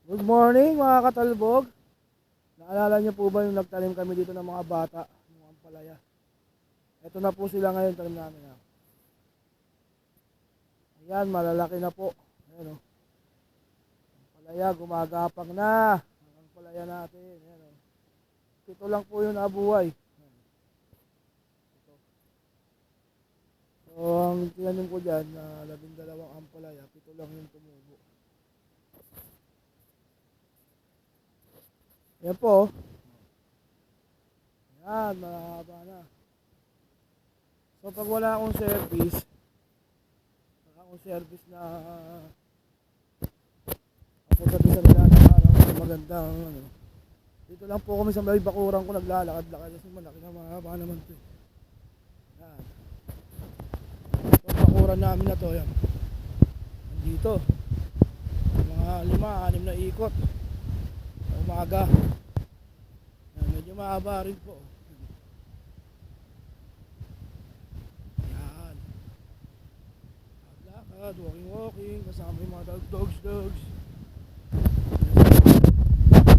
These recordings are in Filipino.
Good morning mga katalbog. Naalala niyo po ba yung nagtanim kami dito ng mga bata, ng ampalaya? Ito na po sila ngayon, tanim namin. Ayan, malalaki na po. Ayan o. Ampalaya, gumagapang na. Ang ampalaya natin. Ayan o. Ito lang po yung nabuhay. Ito. So, ang tinanim ko dyan, na 12 ampalaya, 7 lang yung tumubo. Ayan po. Ayan, mahaba na. So, pag wala akong service na papunta din sa nilalakaran, magandang ano. Dito lang po kami sa may bakuran ko naglalakad-lakad kasi malaki na mahaba naman ito. Ayan. Itong bakuran namin na to, yan. Nandito. Mga 5-6 na ikot. Sa umaga. Ayan, medyo mahaba rin po. Ayan. Lakad, walking, kasama yung mga dogs.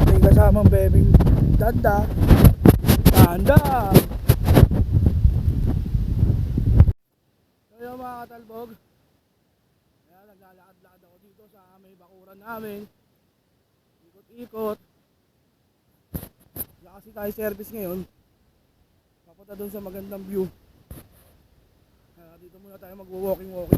May kasamang bebing tanda. So yung mga katalbog, kaya naglalakad-lakad ako dito sa may bakuran namin. Ikot-ikot. Wala kasi tayo service ngayon. Papunta doon sa magandang view. Kaya dito muna tayo mag-walking. Yung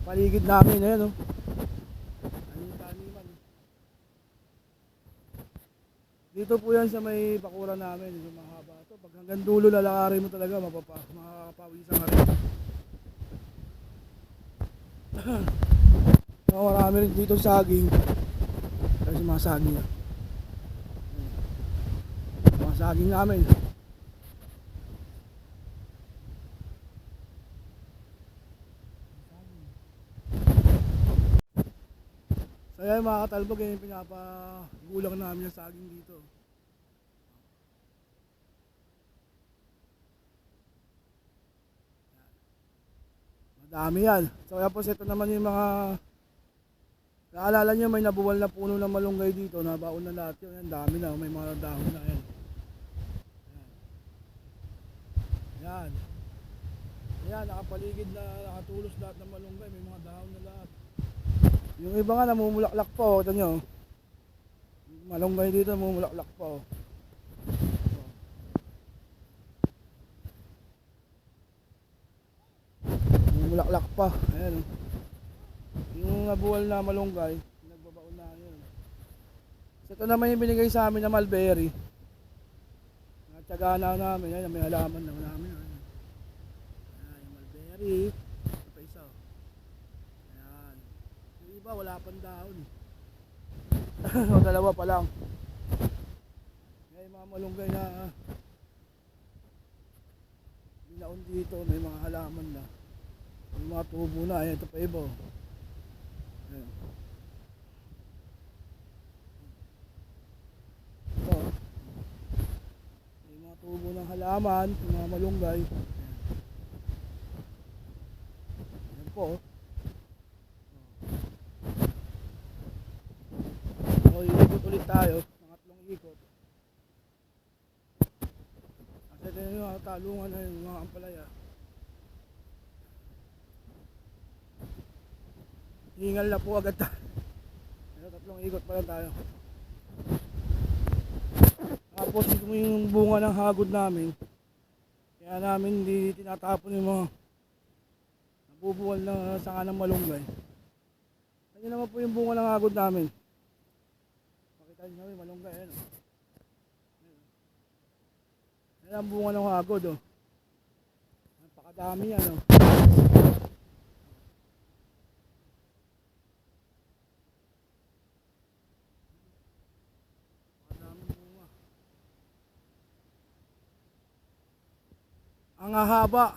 paligid namin, ayan o. Ayun yung taniman. Dito po yan sa may bakuran namin, yung mahaba ito. Pag hanggang dulo lalakarin mo talaga, makakapawisan ka rin. So, marami rin dito saging. Kasi mga saging yan. Mga saging namin. So yan mga katalbog, yung pinapagulang namin yung saging dito. Madami yan. So yan po, ito naman yung mga naalala nyo, may nabuwal na puno ng malunggay dito, nabaon na lahat yun. Yan, dami na, may mga dahon na yan. Yan. Yan, nakapaligid na, nakatulos lahat ng malunggay, may mga dahon na lahat. Yung iba nga namumulaklak po, ito nyo. Malunggay dito, namumulaklak po. Namumulaklak pa, ayan. Yung nabuwal na malunggay, nagbabaon na yun. So ito naman yung binigay sa amin na mulberry. Natsagaan na namin, yan, may halaman na namin. Ayan, yung mulberry. Ito pa isa. Ayan. Yung iba wala pang dahon. O, dalawa pa lang. May mga malunggay na binaon dito, may mga halaman na. May mga tubo na, ayan, ito pa iba. Ayan. Ito. May mga tubo ng halaman, may mga malunggay. Ayan po. So, ikot ulit tayo, pangatlong ikot. Kasi ito yung mga talungan na yung mga ampalaya. Hingal na po agad tayo. Tatlong ikot pa lang tayo. Tapos ito yung bunga ng hagod namin. Kaya namin hindi tinatapon yung mga nabubuwal na sanga ng malunggay. Kanya naman po yung bunga ng hagod namin. Makita nyo namin malunggay. Ayan, oh. Ayan ang bunga ng hagod. Oh. Napakadami yan. Oh. Ang mahaba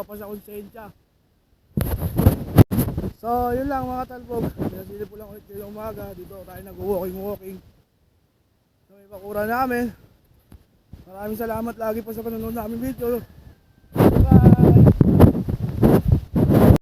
pa sa konsensya. So yun lang mga talbog, pinasilip po lang ulit yung umaga. Dito tayo nag-walking. So may bakura namin. Maraming salamat lagi po sa panonood namin video. Bye!